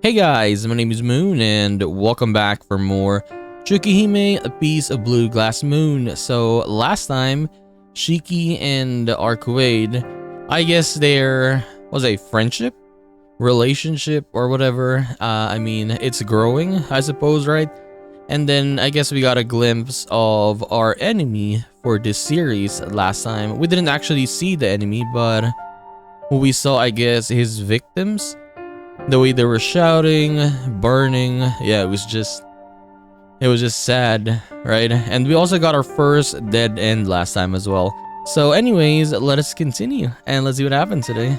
Hey guys, my name is Moon and welcome back for more Tsukihime, A Piece of Blue Glass Moon. So last time, Shiki and Arcuade, I guess there was a friendship, relationship or whatever. It's growing, I suppose, right? And then I guess we got a glimpse of our enemy for this series last time. We didn't actually see the enemy, but we saw, I guess, his victims. The way they were shouting, burning, yeah, it was just sad, right? And we also got our first dead end last time as well. So anyways, let us continue and let's see what happened today.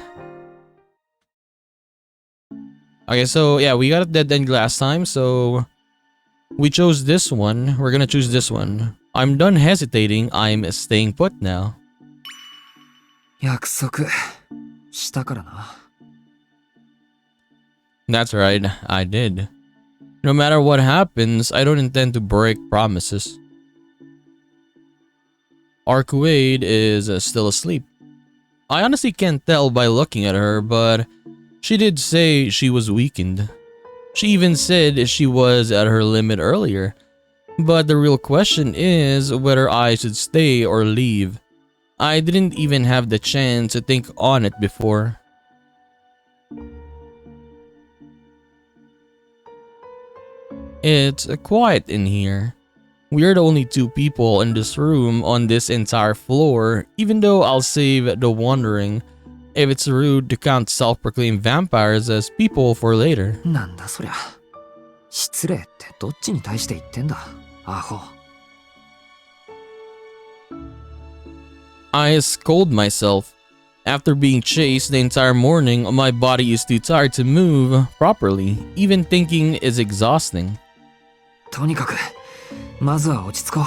Okay, so yeah, we got a dead end last time, so we chose this one. We're gonna choose this one. I'm done hesitating. I'm staying put now. 約束したからな。 That's right, I did. No matter what happens, I don't intend to break promises. Arcuade is still asleep. I honestly can't tell by looking at her, but she did say she was weakened. She even said she was at her limit earlier. But the real question is whether I should stay or leave. I didn't even have the chance to think on it before. It's quiet in here. We're the only two people in this room on this entire floor, even though I'll save the wondering if it's rude to count self-proclaimed vampires as people for later. なんだそりゃ。失礼ってどっちに対して言ってんだ、アホ。 I scold myself. After being chased the entire morning, my body is too tired to move properly. Even thinking is exhausting. とにかくまずは落ち着こう。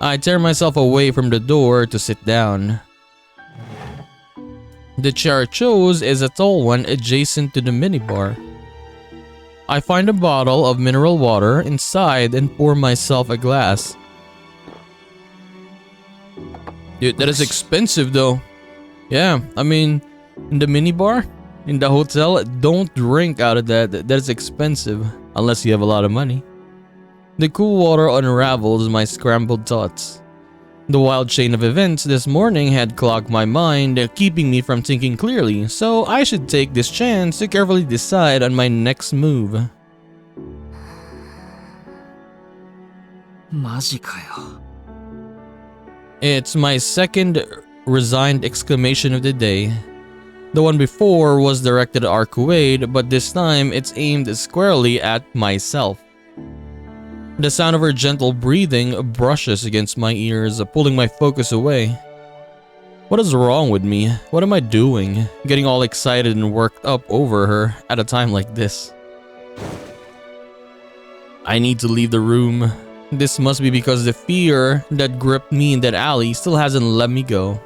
I tear myself away from the door to sit down. The chair I chose is a tall one adjacent to the minibar. I find a bottle of mineral water inside and pour myself a glass. Dude, that is expensive though. Yeah, I mean, in the minibar, in the hotel, don't drink out of that. That is expensive, unless you have a lot of money. The cool water unravels my scrambled thoughts. The wild chain of events this morning had clogged my mind, keeping me from thinking clearly, so I should take this chance to carefully decide on my next move. マジかよ。 It's my second resigned exclamation of the day. The one before was directed at Arcuade, but this time it's aimed squarely at myself. The sound of her gentle breathing brushes against my ears, pulling my focus away. What is wrong with me? What am I doing? Getting all excited and worked up over her at a time like this. I need to leave the room. This must be because the fear that gripped me in that alley still hasn't let me go.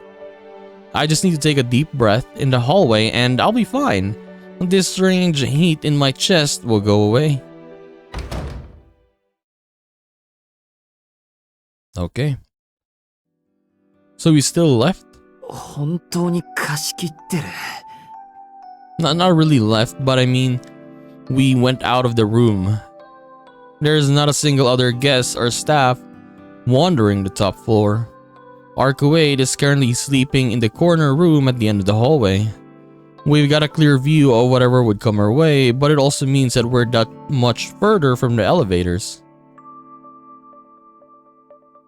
I just need to take a deep breath in the hallway and I'll be fine. This strange heat in my chest will go away. Okay. So we still left? 本当に貸し切ってる。 Not really left, but I mean, we went out of the room. There's not a single other guest or staff wandering the top floor. Arcuade is currently sleeping in the corner room at the end of the hallway. We've got a clear view of whatever would come our way, but it also means that we're that much further from the elevators.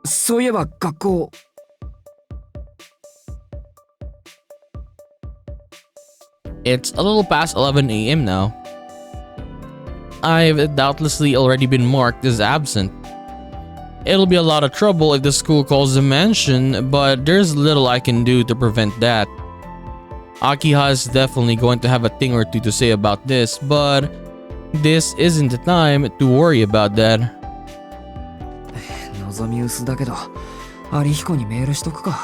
そういえば学校。 It's a little past 11 a.m. now. I've doubtlessly already been marked as absent. It'll be a lot of trouble if the school calls the mansion, but there's little I can do to prevent that. Akiha is definitely going to have a thing or two to say about this, but this isn't the time to worry about that. 望み薄だけど、有彦にメールしとくか。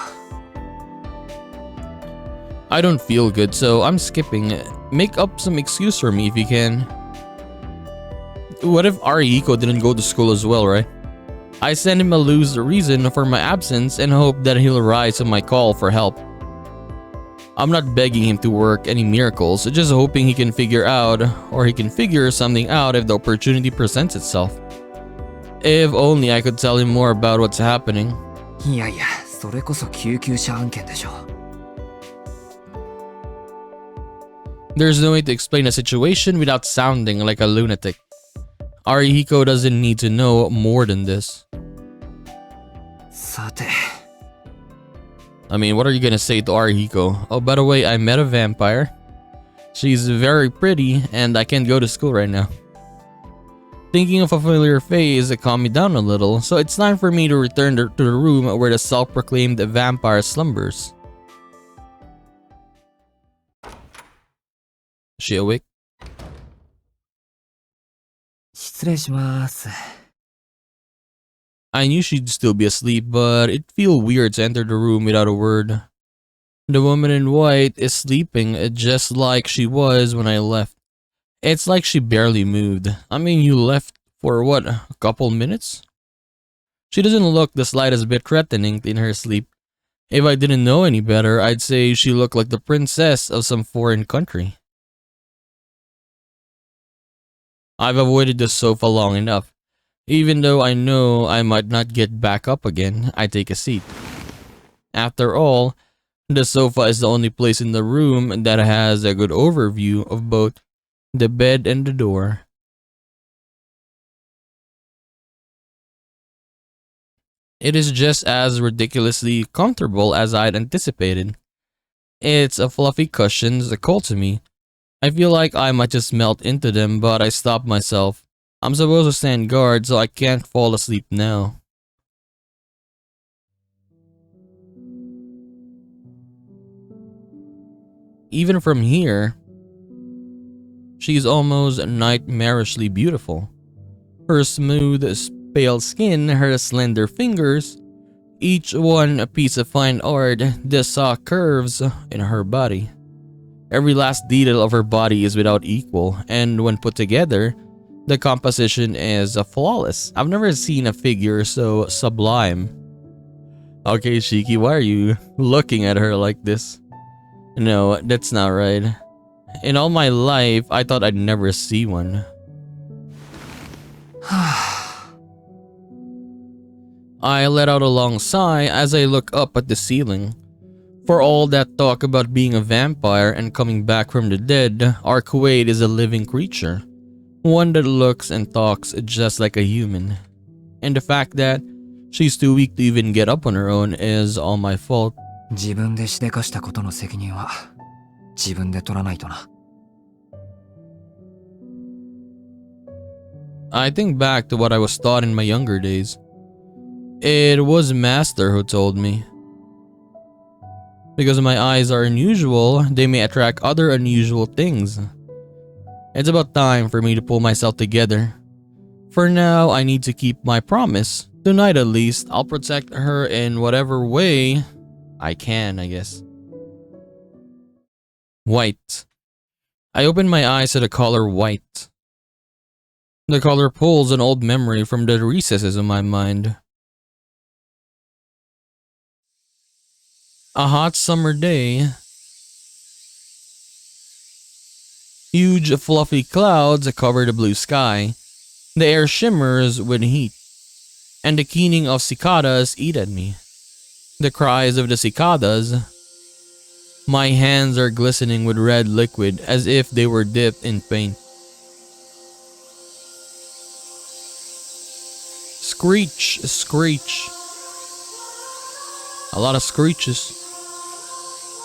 I don't feel good, so I'm skipping. Make up some excuse for me if you can. What if Arihiko didn't go to school as well, right? I send him a loose reason for my absence and hope that he'll rise to my call for help. I'm not begging him to work any miracles, just hoping he can figure something out if the opportunity presents itself. If only I could tell him more about what's happening. いやいや、それこそ救急車案件でしょ。There's no way to explain a situation without sounding like a lunatic. Arihiko doesn't need to know more than this. さて。I mean, what are you gonna say to Arihiko? Oh, by the way, I met a vampire. She's very pretty, and I can't go to school right now. Thinking of a familiar face calmed me down a little, so it's time for me to return to the room where the self-proclaimed vampire slumbers. Is she awake? 失礼します。I knew she'd still be asleep, but it'd feel weird to enter the room without a word. The woman in white is sleeping just like she was when I left. It's like she barely moved. I mean, you left for what, a couple minutes? She doesn't look the slightest bit threatening in her sleep. If I didn't know any better, I'd say she looked like the princess of some foreign country. I've avoided the sofa long enough. Even though I know I might not get back up again, I take a seat. After all, the sofa is the only place in the room that has a good overview of both the bed and the door. It is just as ridiculously comfortable as I'd anticipated. It's a fluffy cushions that call to me. I feel like I might just melt into them, but I stop myself. I'm supposed to stand guard, so I can't fall asleep now. Even from here, she's almost nightmarishly beautiful. Her smooth, pale skin, her slender fingers, each one a piece of fine art that saw curves in her body. Every last detail of her body is without equal, and when put together, the composition is flawless. I've never seen a figure so sublime. Okay, Shiki, why are you looking at her like this? No, that's not right. In all my life, I thought I'd never see one. I let out a long sigh as I look up at the ceiling. For all that talk about being a vampire and coming back from the dead, our Kuwait is a living creature. One that looks and talks just like a human. And the fact that she's too weak to even get up on her own is all my fault. 自分でしでかしたことの責任は自分で取らないとな。I think back to what I was taught in my younger days. It was Master who told me. Because my eyes are unusual, they may attract other unusual things. It's about time for me to pull myself together. For now, I need to keep my promise. Tonight at least, I'll protect her in whatever way I can, I guess. White. I open my eyes to the color white. The color pulls an old memory from the recesses of my mind. A hot summer day. Huge fluffy clouds cover the blue sky. The air shimmers with heat, and the keening of cicadas eat at me. The cries of the cicadas. My hands are glistening with red liquid as if they were dipped in paint. Screech, screech. A lot of screeches.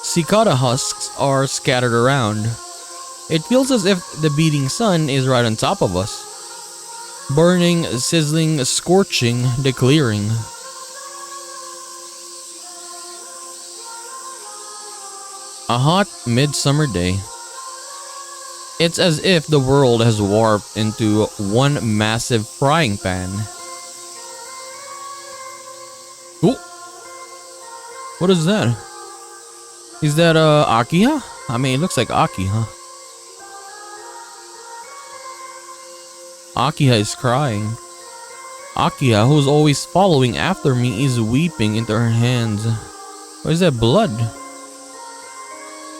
Cicada husks are scattered around. It feels as if the beating sun is right on top of us. Burning, sizzling, scorching the clearing. A hot midsummer day. It's as if the world has warped into one massive frying pan. Oh! What is that? Is that Akiha? I mean, it looks like Aki, huh? Akiha is crying. Akiha, who's always following after me, is weeping into her hands. What is that, blood?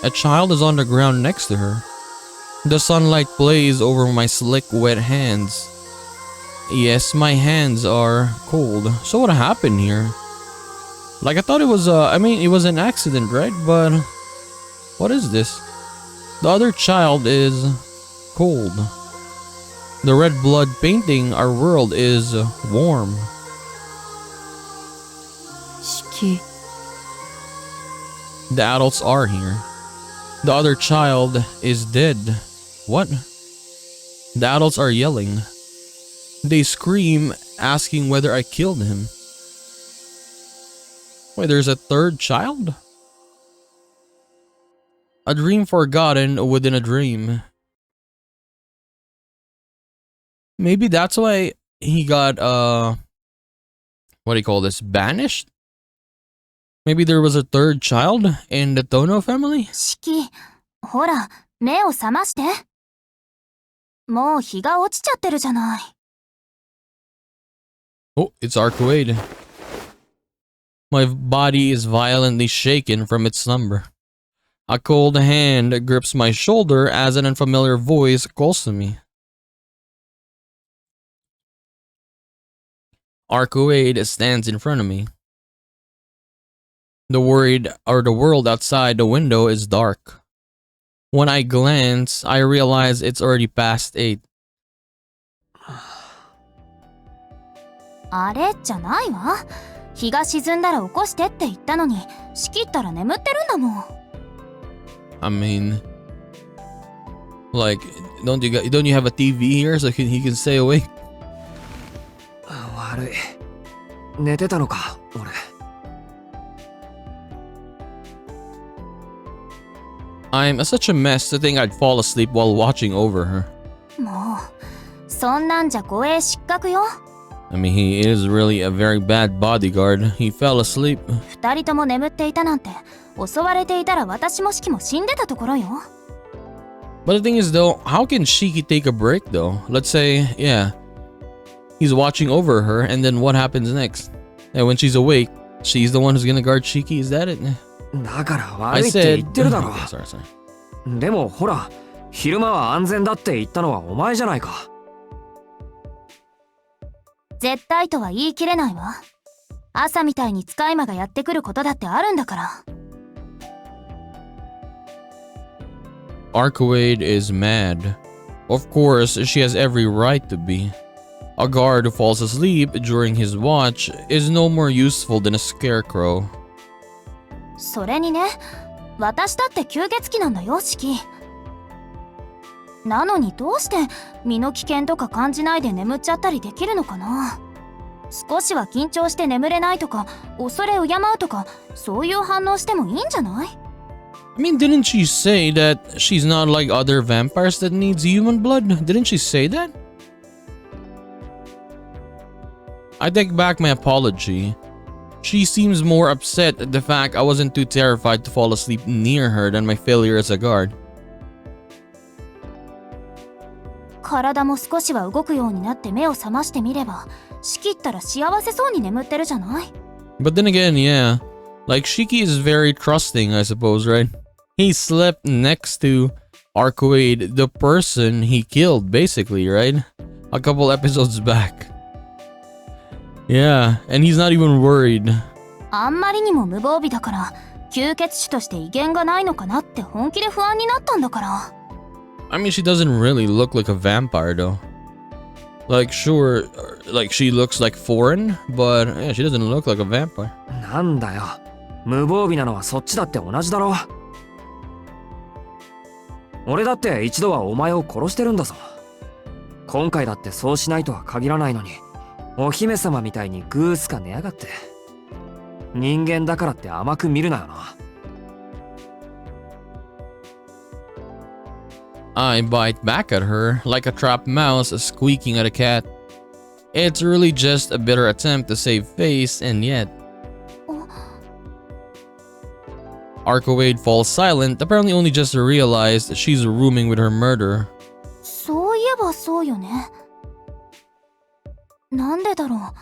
A child is on the ground next to her. The sunlight plays over my slick, wet hands. Yes, my hands are cold. So what happened here? Like, I thought it was, it was an accident, right? But what is this? The other child is cold. The red blood painting our world is warm. Shiki. The adults are here. The other child is dead. What? The adults are yelling. They scream, asking whether I killed him. Wait, there's a third child? A dream forgotten within a dream. Maybe that's why he got, what do you call this? Banished? Maybe there was a third child in the Tono family? シキ、ほら、目を覚まして。もう日が落ちちゃってるじゃない。Oh, it's Arcuade. My body is violently shaken from its slumber. A cold hand grips my shoulder as an unfamiliar voice calls to me. Arcuade stands in front of me. The world outside the window is dark. When I glance, I realize it's already past 8. あれじゃないわ。日が沈んだら起こしてって言ったのに、仕切ったら眠ってるんだもん。I mean, like, don't you have a TV here so he can stay awake? 悪い。寝てたのか、俺。I'm such a mess to think I'd fall asleep while watching over her. もう、そんなんじゃ護衛失格よ。I mean, he is really a very bad bodyguard. He fell asleep. 二人とも眠っていたなんて、襲われていたら私もシキも死んでたところよ。But the thing is though, how can Shiki take a break though? Let's say, yeah, he's watching over her and then what happens next? And when she's awake, she's the one who's gonna guard Shiki, is that it? だから I 悪いって said... 言ってるだろ。 sorry. でもほら、昼間は安全だって言ったのはお前じゃないか。絶対とは言い切れないわ。朝みたいに使い魔がやってくることだってあるんだから。Arcuade is mad. Of course, she has every right to be. A guard who falls asleep during his watch is no more useful than a scarecrow. それにね、私だって吸血鬼なんだよ、シキ。なのにどうして身の危険とか感じないで眠っちゃったりできるのかな。少しは緊張して眠れないとか、恐れ敬うとか、そういう反応してもいいんじゃない？ I mean, didn't she say that she's not like other vampires that needs human blood? Didn't she say that? I take back my apology. She seems more upset at the fact I wasn't too terrified to fall asleep near her than my failure as a guard. 体も少しは動くようになって目を覚ましてみれば、仕切ったら幸せそうに眠ってるじゃない？ But then again, yeah. Like, Shiki is very trusting, I suppose, right? He slept next to Arcuade, the person he killed, basically, right? A couple episodes back. Yeah, and he's not even worried. あんまりにも無防備だから、吸血種として威厳がないのかなって本気で不安になったんだから。I mean, she doesn't really look like a vampire, though. Like, sure, like, she looks like foreign, but yeah, she doesn't look like a vampire. なんだよ。無防備なのはそっちだって同じだろ。俺だって一度はお前を殺してるんだぞ。今回だってそうしないとは限らないのに、お姫様みたいにグースか寝やがって。人間だからって甘く見るなよな。I bite back at her like a trapped mouse squeaking at a cat. It's really just a bitter attempt to save face, and yet... Arcuade falls silent, apparently only just realized she's rooming with her murderer. そういえばそうよね。なんでだろ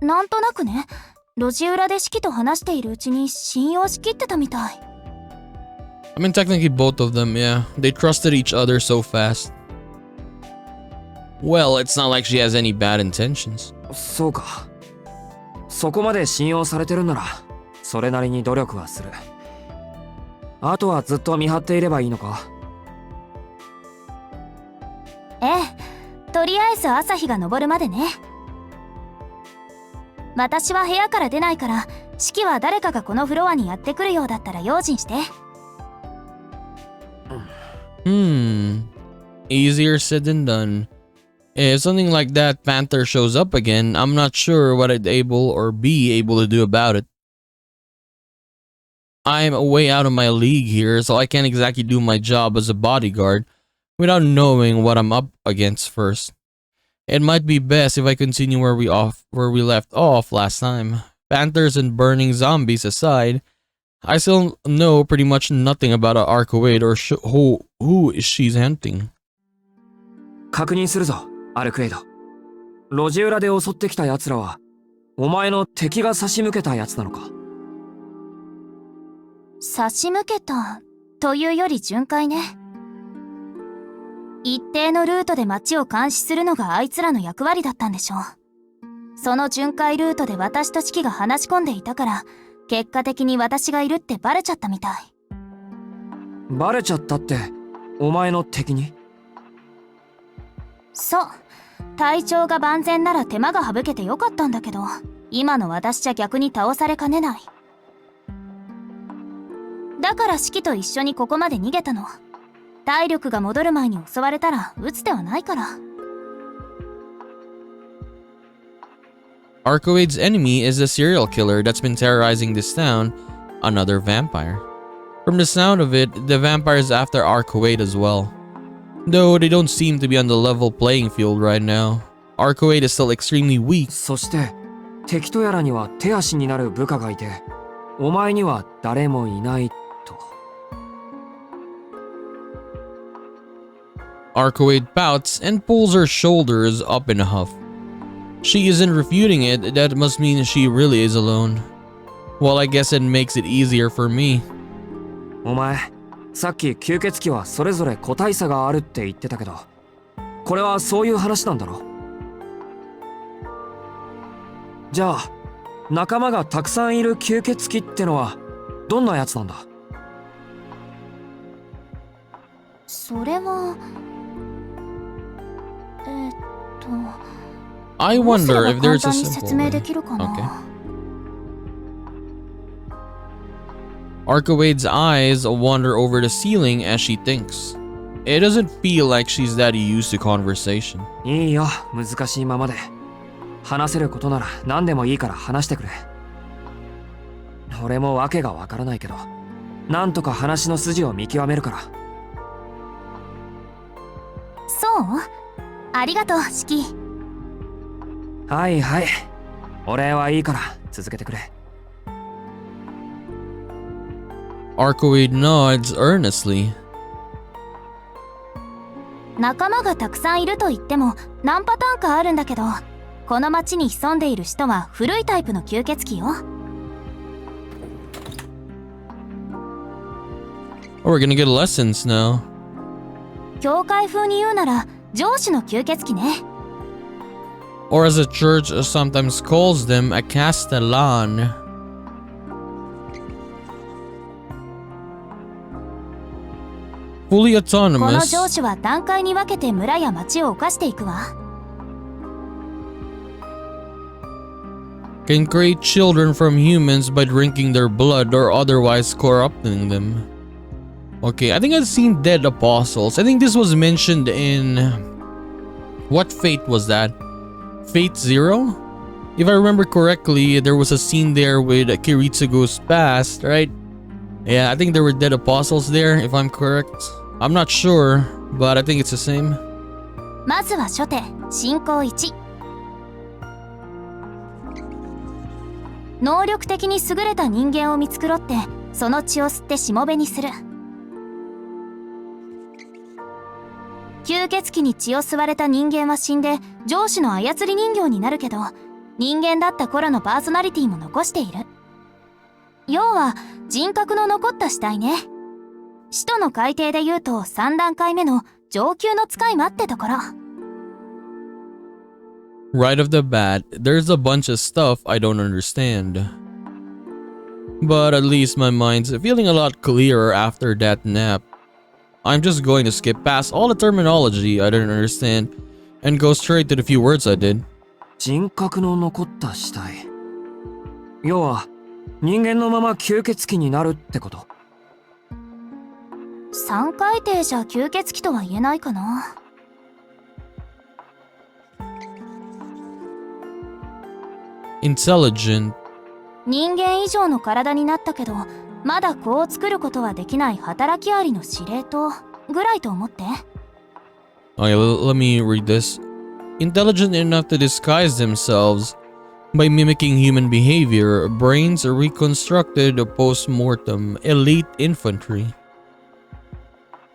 う。なんとなくね、路地裏でシキと話しているうちに信用しきってたみたい。I mean, technically both of them, yeah. They trusted each other so fast. Well, it's not like she has any bad intentions. そうか。そこまで信用されてるんなら、それなりに努力はする。あとはずっと見張っていればいいのか？ええ、とりあえず朝日が昇るまでね。私は部屋から出ないから、式は誰かがこのフロアにやってくるようだったら用心して。Easier said than done. If something like that panther shows up again, I'm not sure what I'd able or be able to do about it. I'm way out of my league here, so I can't exactly do my job as a bodyguard without knowing what I'm up against first. It might be best if I continue where we left off last time. Panthers and burning zombies aside, I still know pretty much nothing about Arcoade or who she's hunting. 確認するぞ、アルクエイド。路地裏で襲ってきた奴らは、お前の敵が差し向けた奴なのか？差し向けたというより巡回ね。一定のルートで街を監視するのがあいつらの役割だったんでしょう。その巡回ルートで私とシキが話し込んでいたから、結果的に私がいるってバレちゃったみたい。バレちゃったって、お前の敵に？そう。体調が万全なら手間が省けてよかったんだけど、今の私じゃ逆に倒されかねない。だからシキと一緒にここまで逃げたの。体力が戻る前に襲われたら撃つ手はないから。Arcoade's enemy is a serial killer that's been terrorizing this town, another vampire. From the sound of it, the vampire is after Arcoade as well. Though they don't seem to be on the level playing field right now. Arcoade is still extremely weak. そして、敵とやらには手足になる部下がいて、お前には誰もいないと。Arcoade pouts and pulls her shoulders up in a huff. She isn't refuting it, that must mean she really is alone. Well, I guess it makes it easier for me. お前、さっき吸血鬼はそれぞれ個体差があるって言ってたけど、これはそういう話なんだろ？じゃあ、仲間がたくさんいる吸血鬼ってのはどんなやつなんだ？それはI wonder if there's a 簡単に説明できるかな。Okay. Arcoade's eyes wander over the ceiling as she thinks. It doesn't feel like she's that used to conversation. いいよ、難しいままで。話せることなら何でもいいから話してくれ。俺も訳がわからないけど、なんとか話の筋を見極めるから。そう？ありがとう、シキ。はいはい。お礼はいいから続けてくれ。Arcoade nods earnestly. 仲間がたくさんいると言っても何パターンかあるんだけど、この町に潜んでいる人は古いタイプの吸血鬼よ。Oh, we're gonna get lessons now. 教会風に言うなら上司の吸血鬼ね。Or as the church sometimes calls them, a castellan. Fully この autonomous. 上司は段階に分けて村や町を犯していくわ。Can create children from humans by drinking their blood or otherwise corrupting them. Okay, I think I've seen Dead Apostles. I think this was mentioned in... What Fate was that? Fate Zero? If I remember correctly, there was a scene there with Kiritsugo's past, right? Yeah, I think there were Dead Apostles there, if I'm correct. I'm not sure, but I think it's the same. まずは初手、進行1。能力的に優れた人間を見繕って、その血を吸ってしもべにする。吸血鬼に血を吸われた人間は死んで上司の操り人形になるけど、人間だった頃のパーソナリティも残している。要は人格の残った死体ね。使徒の海底で言うと3段階目の上級の使い魔ってところ。Right off the bat, there's a bunch of stuff I don't understand. But at least my mind's feeling a lot clearer after that nap. I'm just going to skip past all the terminology I didn't understand and go straight to the few words I did. 人格の残った死体。要は、人間のまま吸血鬼になるってこと。3海底じゃ吸血鬼とは言えないかな。Intelligent. 人間以上の体になったけど、まだ子を作ることはできない働きありの司令塔ぐらいと思って。Okay, let me read this. Intelligent enough to disguise themselves by mimicking human behavior, brains are reconstructed post-mortem, elite infantry.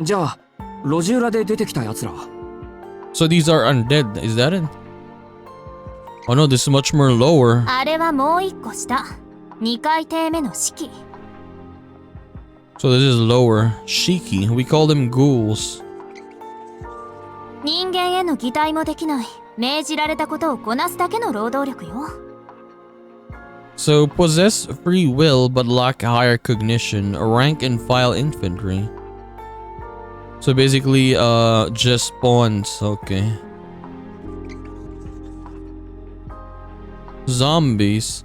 じゃあ、路地裏で出てきた奴らは。So these are undead, is that it? Oh no, this is much more lower. あれはもう一個下。2海底目の式。So this is lower. Shiki. We call them ghouls. 人間への擬態もできない。命じられたことをこなすだけの労働力よ。So possess free will but lack higher cognition, rank and file infantry. So basically, just spawns. Okay. Zombies.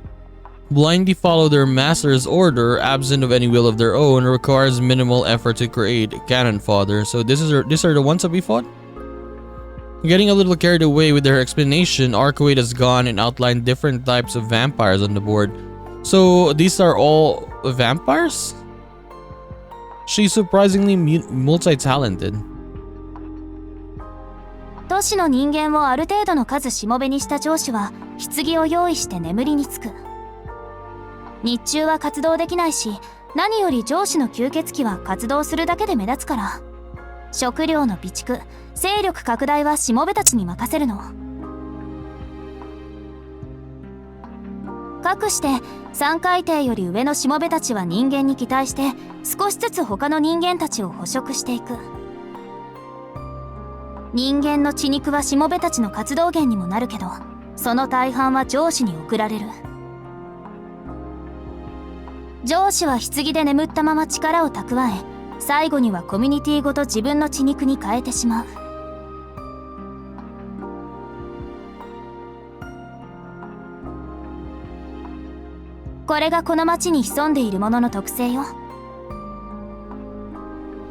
Blindly follow their master's order, absent of any will of their own, requires minimal effort to create. Cannon fodder. So these are the ones that we fought? Getting a little carried away with their explanation, Arcoade has gone and outlined different types of vampires on the board. So these are all vampires? She's surprisingly multi-talented. 都市の人間をある程度の数しもべにした上司は棺を用意して眠りにつく。日中は活動できないし、何より上司の吸血鬼は活動するだけで目立つから、食料の備蓄、勢力拡大はしもべたちに任せるの。かくして3海底より上のしもべたちは人間に期待して少しずつ他の人間たちを捕食していく。人間の血肉はしもべたちの活動源にもなるけど、その大半は上司に送られる。上司は棺で眠ったまま力を蓄え、最後にはコミュニティごと自分の血肉に変えてしまう。これがこの町に潜んでいるものの特性よ。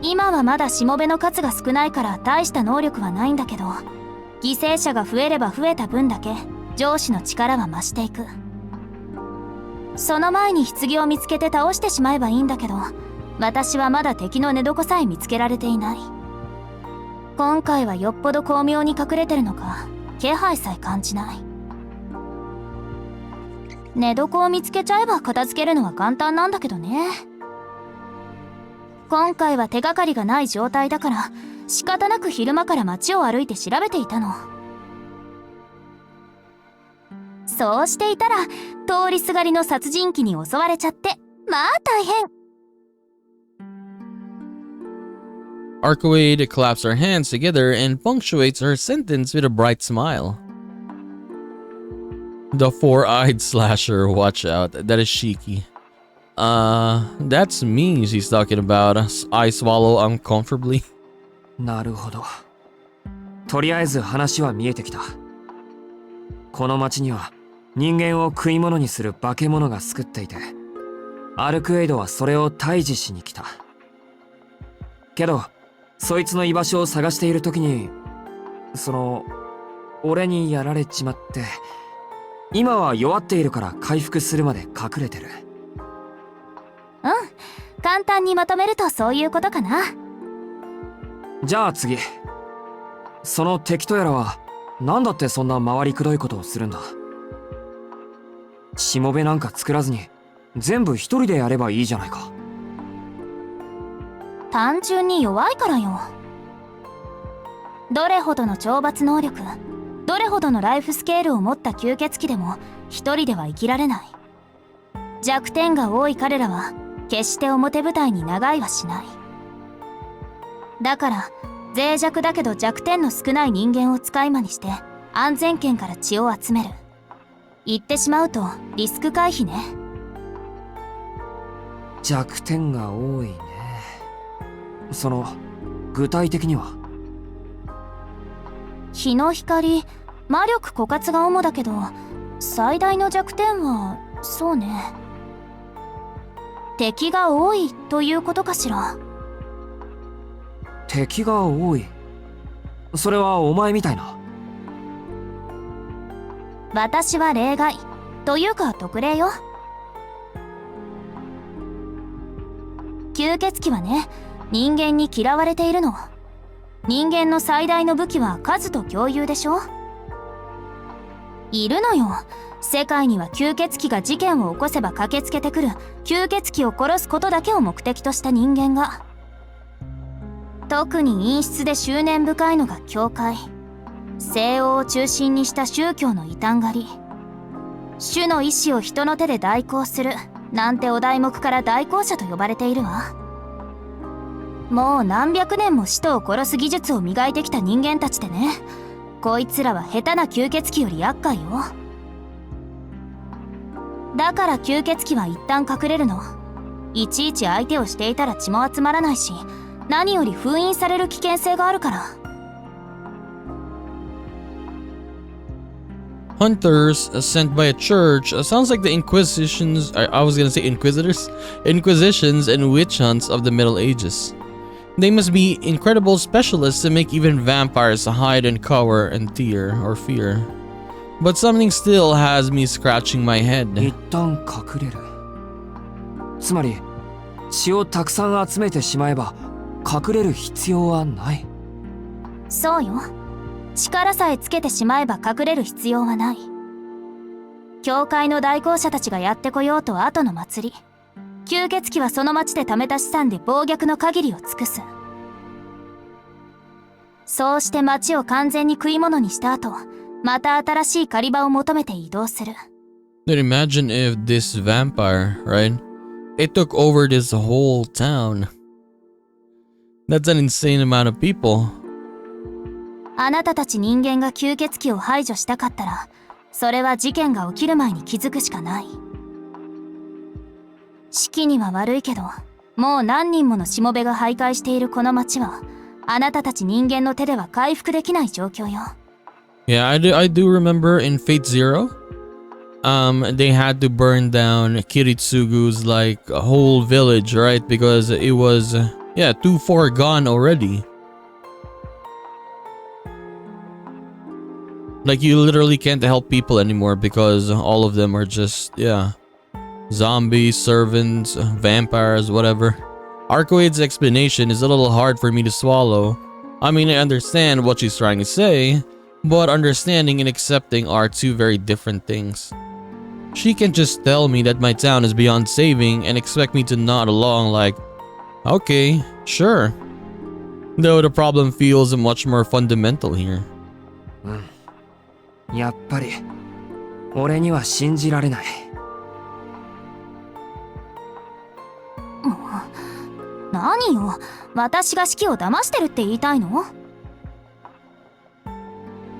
今はまだしもべの数が少ないから大した能力はないんだけど、犠牲者が増えれば増えた分だけ上司の力は増していく。その前に棺を見つけて倒してしまえばいいんだけど、私はまだ敵の寝床さえ見つけられていない。今回はよっぽど巧妙に隠れてるのか、気配さえ感じない。寝床を見つけちゃえば片付けるのは簡単なんだけどね。今回は手がかりがない状態だから仕方なく昼間から街を歩いて調べていたの。そうしていたら通りすがりの殺人鬼に襲われちゃって、まあ大変。Arcoade claps her hands together and punctuates her sentence with a bright smile. The four-eyed slasher, watch out. That is Shiki. That's me she's talking about. I swallow uncomfortably. なるほど。とりあえず話は見えてきた。この町には人間を食い物にする化け物が救っていて、アルクエイドはそれを退治しに来た。けど、そいつの居場所を探している時に、俺にやられちまって、今は弱っているから回復するまで隠れてる。うん、簡単にまとめるとそういうことかな。じゃあ次。その敵とやらは何だってそんな回りくどいことをするんだ。しもべなんか作らずに全部一人でやればいいじゃないか。単純に弱いからよ。どれほどの懲罰能力、どれほどのライフスケールを持った吸血鬼でも一人では生きられない。弱点が多い彼らは決して表舞台に長居はしない。だから脆弱だけど弱点の少ない人間を使い魔にして安全圏から血を集める。言ってしまうとリスク回避ね。弱点が多いね。その具体的には？日の光、魔力枯渇が主だけど、最大の弱点はそうね、敵が多いということかしら。敵が多い？それはお前みたいな？私は例外というか特例よ。吸血鬼はね、人間に嫌われているの。人間の最大の武器は数と共有でしょ。いるのよ、世界には吸血鬼が事件を起こせば駆けつけてくる吸血鬼を殺すことだけを目的とした人間が。特に陰湿で執念深いのが教会。西欧を中心にした宗教の異端狩り。主の意志を人の手で代行するなんてお題目から代行者と呼ばれているわ。もう何百年も使徒を殺す技術を磨いてきた人間たちでね、こいつらは下手な吸血鬼より厄介よ。だから吸血鬼は一旦隠れるの。いちいち相手をしていたら血も集まらないし、何より封印される危険性があるから。Hunters sent by a church sounds like the Inquisitions. I was gonna say Inquisitors, Inquisitions and witch hunts of the Middle Ages. They must be incredible specialists to make even vampires hide and cower and fear. But something still has me scratching my head. 一旦隠れる。つまり血をたくさん集めてしまえば隠れる必要はない。そうよ。力さえつけてしまえば隠れる必要はない。教会の代行者たちがやってこようと後の祭り、吸血鬼はその町で貯めた資産で暴虐の限りを尽くす。そうして町を完全に食い物にした後、また新しい狩り場を求めて移動する。Then imagine if this vampire, right? It took over this whole town. That's an insane amount of people. あなたたち人間が吸血鬼を排除したかったら、それは事件が起きる前に気づくしかない。式には悪いけど、もう何人ものしもべが徘徊しているこの町は、あなたたち人間の手では回復できない状況よ。Yeah, I do remember in Fate Zero, they had to burn down Kiritsugu's like a whole village, right? Because it was, too far gone already. Like you literally can't help people anymore because all of them are just, zombies, servants, vampires, whatever. Arcoade's explanation is a little hard for me to swallow. I mean, I understand what she's trying to say, but understanding and accepting are two very different things. She can just tell me that my town is beyond saving and expect me to nod along like, okay, sure. Though the problem feels much more fundamental here. やっぱり俺には信じられない。何よ、私が式を騙してるって言いたいの？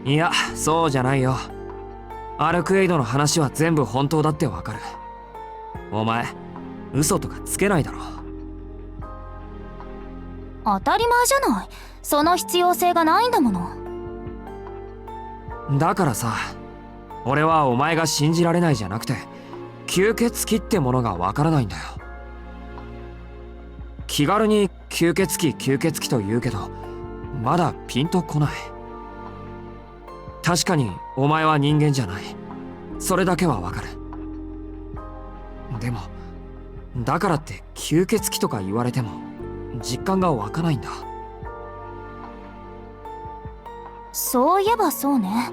いや、そうじゃないよ。アルクエイドの話は全部本当だってわかる。お前、嘘とかつけないだろ。当たり前じゃない。その必要性がないんだもの。だからさ、俺はお前が信じられないじゃなくて、吸血鬼ってものがわからないんだよ。気軽に吸血鬼と言うけど、まだピンとこない。確かにお前は人間じゃない。それだけはわかる。でも、だからって吸血鬼とか言われても実感が湧かないんだ。そういえばそうね。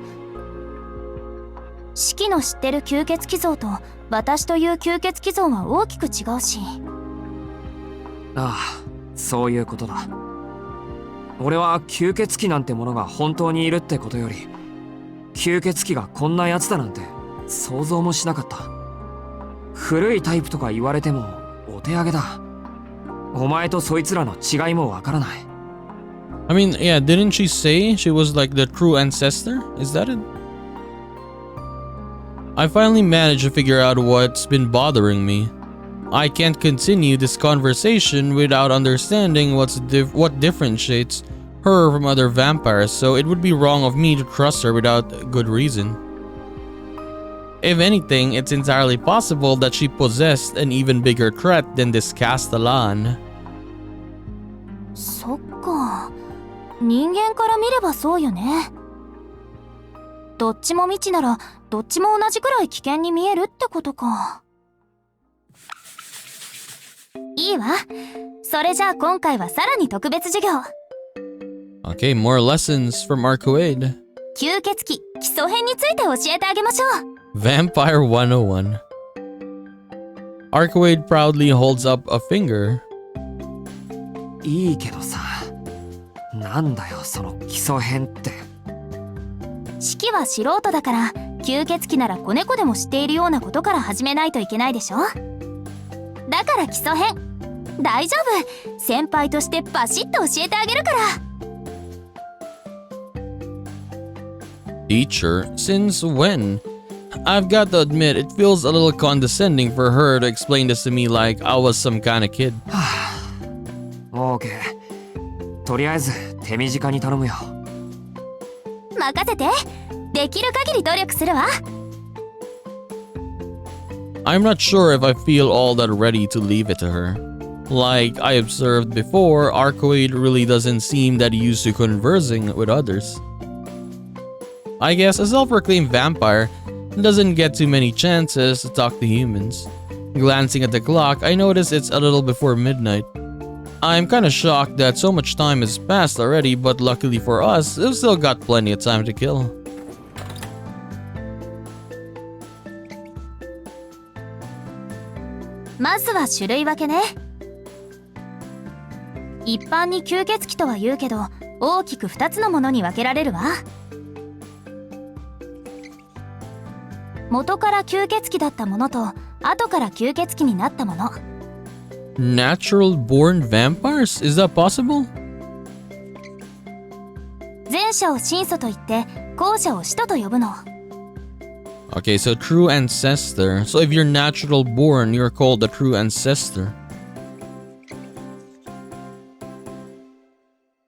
シキの知ってる吸血鬼像と私という吸血鬼像は大きく違うし。ああ、そういうことだ。俺は吸血鬼なんてものが本当にいるってことより、吸血鬼がこんなやつだなんて想像もしなかった。古いタイプとか言われてもお手上げだ。お前とそいつらの違いもわからない。I mean, yeah, didn't she say she was like the true ancestor? Is that it? I finally managed to figure out what's been bothering me. I can't continue this conversation without understanding what differentiates her from other vampires, so it would be wrong of me to trust her without good reason. If anything, it's entirely possible that she possessed an even bigger threat than this Castellan. そっか。人間から見ればそうよね。どっちも未知ならどっちも同じくらい危険に見えるってことか。いいわ。それじゃあ今回はさらに特別授業。Okay, more lessons from Arcoade. 吸血鬼基礎編について教えてあげましょう。Vampire 101. Arcoade proudly holds up a finger. いいけどさ、なんだよその基礎編って。式は素人だから吸血鬼なら子猫でも知っているようなことから始めないといけないでしょ。だから基礎編。大丈夫、先輩としてバシッと教えてあげるから。Teacher, since when? I've got to admit, it feels a little condescending for her to explain this to me like I was some kind of kid. オーケー。とりあえず手短に頼むよ。任せて。できる限り努力するわ。I'm not sure if I feel all that ready to leave it to her. Like I observed before, Arcoade really doesn't seem that used to conversing with others. I guess a self-proclaimed vampire doesn't get too many chances to talk to humans. Glancing at the clock, I notice it's a little before midnight. I'm kinda shocked that so much time has passed already, but luckily for us, we've still got plenty of time to kill. まずは種類分けね。一般に吸血鬼とは言うけど、大きく2つのものに分けられるわ。元から吸血鬼だったものと、後から吸血鬼になったもの。Natural born vampires? Is that possible? 前者を神祖と言って、後者を使徒と呼ぶの。Okay, so true ancestor. So if you're natural born, you're called a true ancestor.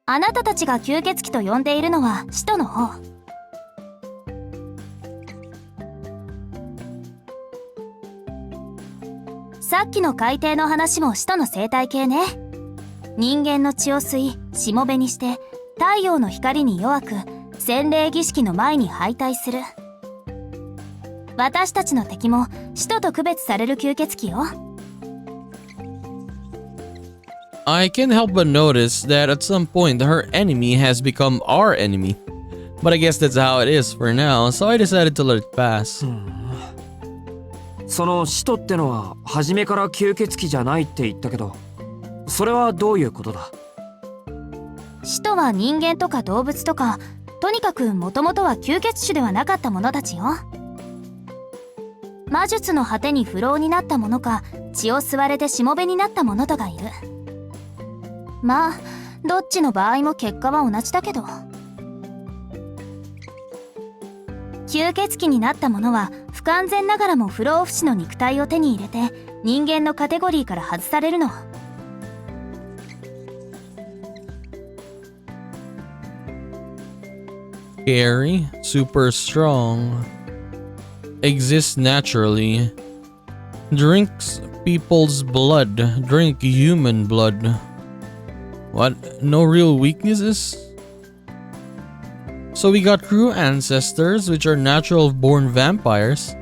あなたたちが吸血鬼と呼んでいるのは使徒の方。さっきの海底の話も使徒の生態系ね。人間の血を吸い、しもべにして、太陽の光に弱く、洗礼儀式の前に敗退する。私たちの敵も使徒と区別される吸血鬼よ。I can't help but notice that at some point her enemy has become our enemy. But I guess that's how it is for now, so I decided to let it pass. その使徒ってのは初めから吸血鬼じゃないって言ったけど、それはどういうことだ？使徒は人間とか動物とか、とにかくもともとは吸血種ではなかった者たちよ。魔術の果てに不老になった者か、血を吸われてしもべになった者とがいる。まあどっちの場合も結果は同じだけど。吸血鬼になった者は不完全ながらも不老不死の肉体を手に入れて人間のカテゴリーから外されるの。Scary, super strong, exists naturally, drinks people's blood, drink human blood. What? No real weaknesses? So we got true ancestors, which are natural born vampires,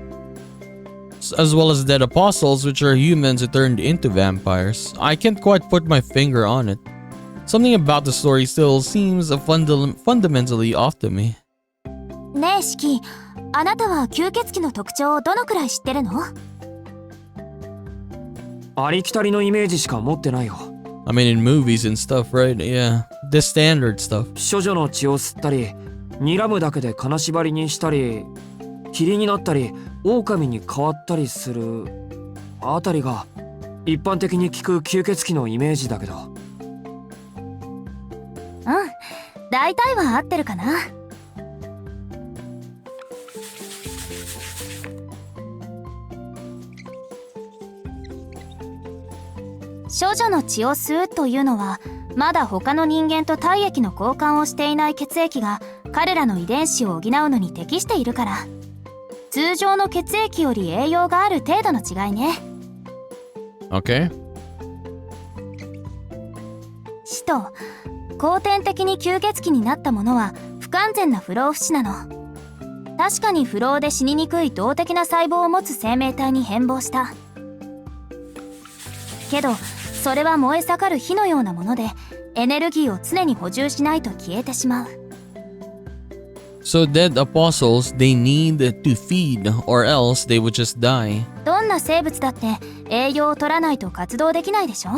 as well as dead apostles, which are humans who turned into vampires. I can't quite put my finger on it. Something about the story still seems fundamentally off to me. ねえシキ、あなたは吸血鬼の特徴をどのくらい知ってるの？ありきたりのイメージしか持ってないよ。I mean, in movies and stuff, right? Yeah, the standard stuff. 処女の血を吸ったり、睨むだけで金縛りにしたり、霧になったり、狼に変わったりするあたりが一般的に聞く吸血鬼のイメージだけど。うん、大体は合ってるかな。処女の血を吸うというのは、まだ他の人間と体液の交換をしていない血液が彼らの遺伝子を補うのに適しているから。通常の血液より栄養がある程度の違いね。Okay. 死と後天的に吸血鬼になったものは不完全な不老不死なの。確かに不老で死ににくい動的な細胞を持つ生命体に変貌した。けどそれは燃え盛る火のようなもので、エネルギーを常に補充しないと消えてしまう。So dead apostles, they need to feed, or else they would just die. どんな生物だって栄養を取らないと活動できないでしょ。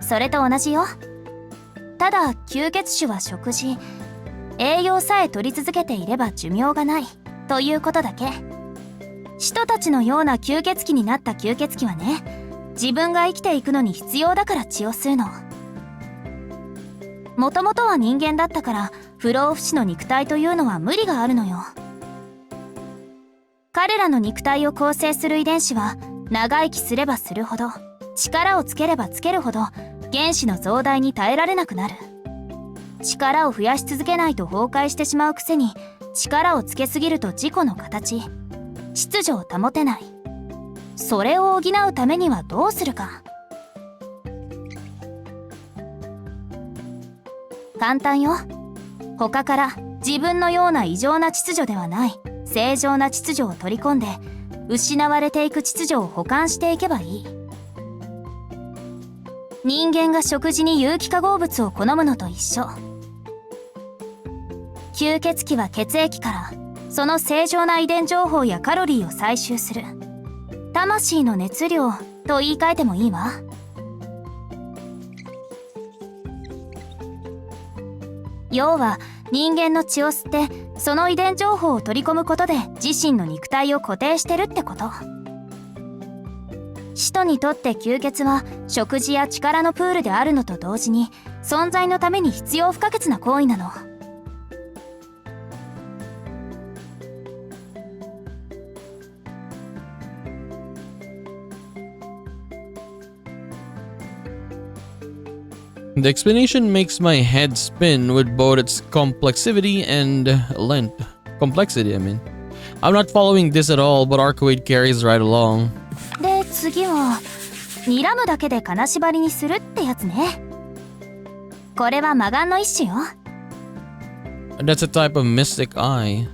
それと同じよ。ただ吸血種は食事、栄養さえ取り続けていれば寿命がないということだけ。使徒たちのような吸血鬼になった吸血鬼はね、自分が生きていくのに必要だから血を吸うの。もともとは人間だったから不老不死の肉体というのは無理があるのよ。彼らの肉体を構成する遺伝子は長生きすればするほど、力をつければつけるほど原子の増大に耐えられなくなる。力を増やし続けないと崩壊してしまうくせに、力をつけすぎると自己の形、秩序を保てない。それを補うためにはどうするか。簡単よ。他から自分のような異常な秩序ではない正常な秩序を取り込んで、失われていく秩序を補完していけばいい。人間が食事に有機化合物を好むのと一緒。吸血鬼は血液からその正常な遺伝情報やカロリーを採集する。魂の熱量と言い換えてもいいわ。要は人間の血を吸ってその遺伝情報を取り込むことで自身の肉体を固定してるってこと。使徒にとって吸血は食事や力のプールであるのと同時に存在のために必要不可欠な行為なの。The explanation makes my head spin with both its complexity and length. Complexity, I mean. I'm not following this at all, but Arcade carries right along. で次は睨むだけで金縛りにするってやつね。これは魔眼の一種よ。That's a type of mystic eye.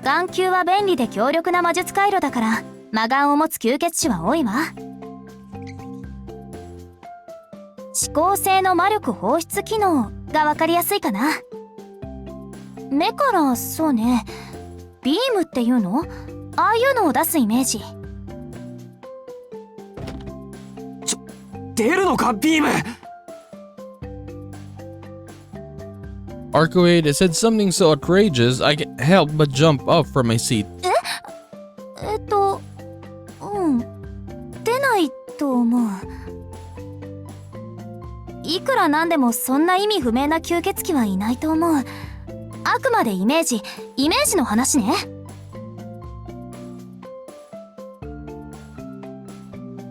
眼球は便利で強力な魔術回路だから魔眼を持つ吸血種は多いわ。指向性の魔力放出機能が分かりやすいかな。目からそうね、ビームっていうの？ああいうのを出すイメージ。出るのかビーム。Arcade said something so outrageous I can't help but jump up from my seat. 出ないと思う。いくらなんでもそんな意味不明な吸血鬼はいないと思う。あくまでイメージの話ね。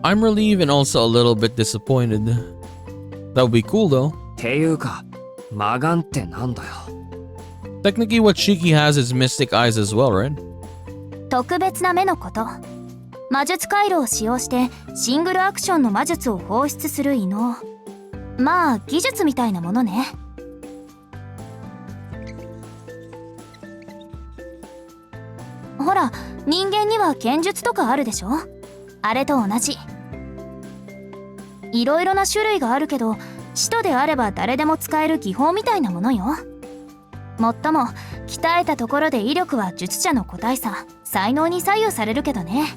I'm relieved and also a little bit disappointed. That would be cool though. っていうか魔眼ってなんだよ。Technically what Shiki has is mystic eyes as well, right? 特別な目のこと。魔術回路を使用してシングルアクションの魔術を放出する異能。まあ技術みたいなものね。ほら人間には剣術とかあるでしょ。あれと同じ。いろいろな種類があるけど使徒であれば誰でも使える技法みたいなものよ。もっとも鍛えたところで威力は術者の個体差、才能に左右されるけどね。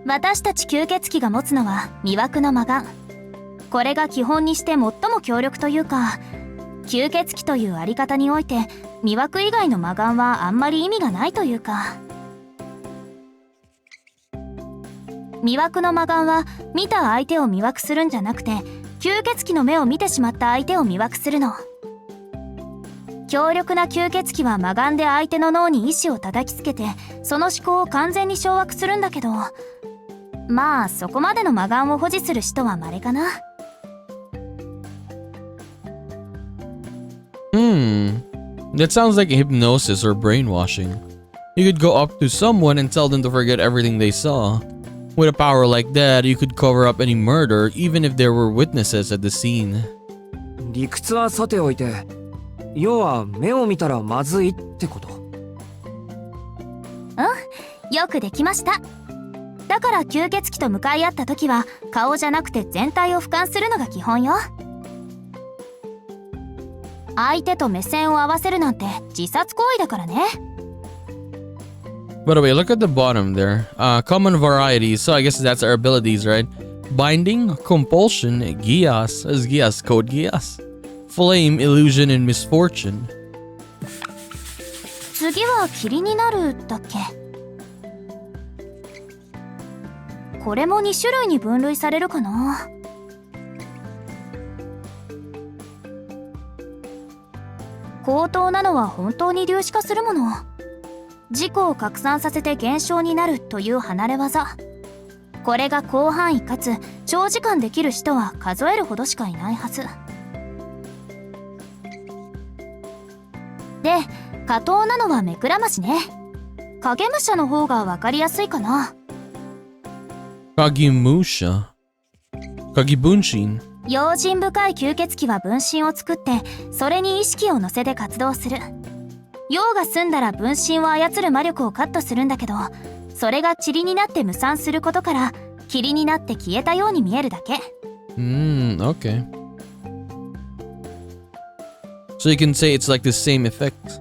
私たち吸血鬼が持つのは魅惑の魔眼。これが基本にして最も強力というか、吸血鬼というあり方において魅惑以外の魔眼はあんまり意味がないというか。魅惑の魔眼は見た相手を魅惑するんじゃなくて、吸血鬼の目を見てしまった相手を魅惑するの。強力な吸血鬼は魔眼で相手の脳に意志を叩きつけて、その思考を完全に掌握するんだけど、まあそこまでの魔眼を保持する人は稀かな。That sounds like hypnosis or brainwashing. You could go up to someone and tell them to forget everything they saw. With a power like that, you could cover up any murder even if there were witnesses at the scene. 理屈はさておいて、要は目を見たらまずいってこと？よくできました。だから吸血鬼と向かい合った時は顔じゃなくて全体を俯瞰するのが基本よ。相手と目線を合わせるなんて自殺行為だからね。By the way, look at the bottom there. Common varieties, so I guess that's our abilities, right? Binding, compulsion, Gias, as Gias, code Gias. Flame, illusion, and misfortune. 次は霧になるだっけ。これも2種類に分類されるかな。高等なのは本当に粒子化するもの。自己を拡散させて現象になるという離れ技。これが広範囲かつ長時間できる人は数えるほどしかいないはず。で、下等なのは目くらましね。影武者の方が分かりやすいかな。Kagimusha. Kagibunshin. 用心深い吸血鬼は分身を作って、それに意識を乗せて活動する。用が済んだら分身を操る魔力をカットするんだけど、それが塵になって無産することから、霧になって消えたように見えるだけ。Okay. So you can say it's like the same effect.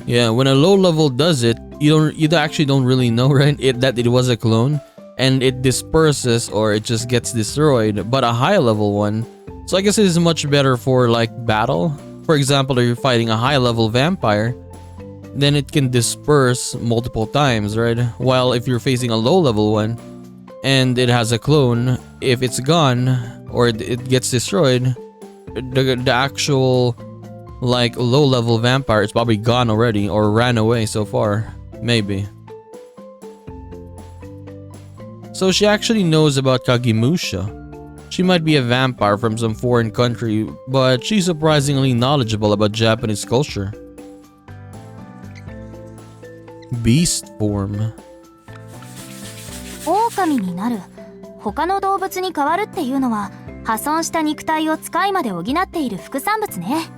Yeah, when a low level does it, you actually don't really know, right? That it was a clone, and it disperses or it just gets destroyed. But a high level one, so I guess it is much better for like battle. For example, if you're fighting a high level vampire, then it can disperse multiple times, right? While if you're facing a low level one and it has a clone, if it's gone or it gets destroyed, the actual like low level vampire is probably gone already or ran away so far, maybe. So she actually knows about Kagimusha. She might be a vampire from some foreign country, but she's surprisingly knowledgeable about Japanese culture. Beast form. 狼になる、他の動物に変わるっていうのは、破損した肉体を使いまで補っている副産物ね。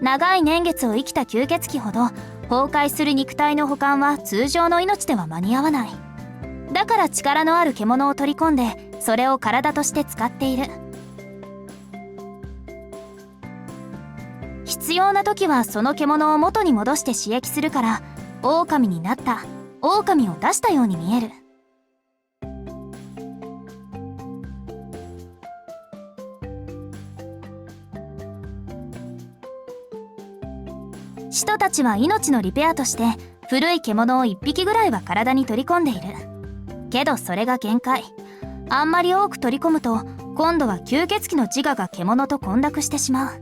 長い年月を生きた吸血鬼ほど崩壊する肉体の保管は通常の命では間に合わない。だから力のある獣を取り込んでそれを体として使っている。必要な時はその獣を元に戻して刺激するから、狼になった、狼を出したように見える。使徒たちは命のリペアとして古い獣を1匹ぐらいは体に取り込んでいる。けどそれが限界。あんまり多く取り込むと今度は吸血鬼の自我が獣と混濁してしまう。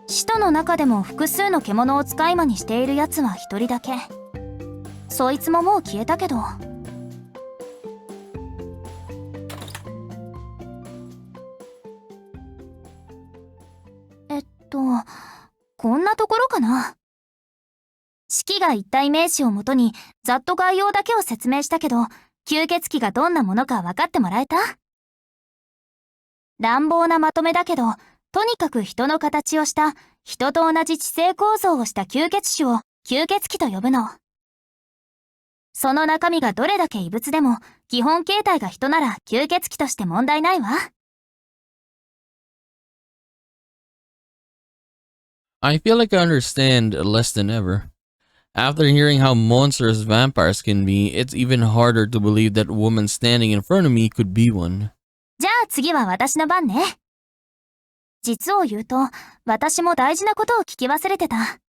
使徒の中でも複数の獣を使い魔にしているやつは一人だけ。そいつももう消えたけど。こんなところかな。式が言ったイメージをもとにざっと概要だけを説明したけど、吸血鬼がどんなものか分かってもらえた？乱暴なまとめだけど、とにかく人の形をした人と同じ地勢構造をした吸血種を吸血鬼と呼ぶの。その中身がどれだけ異物でも基本形態が人なら吸血鬼として問題ないわ。I feel like I understand less than ever. After hearing how monstrous vampires can be, it's even harder to believe that woman standing in front of me could be one. じゃあ次は私の番ね。実を言うと、私も大事なことを聞き忘れてた。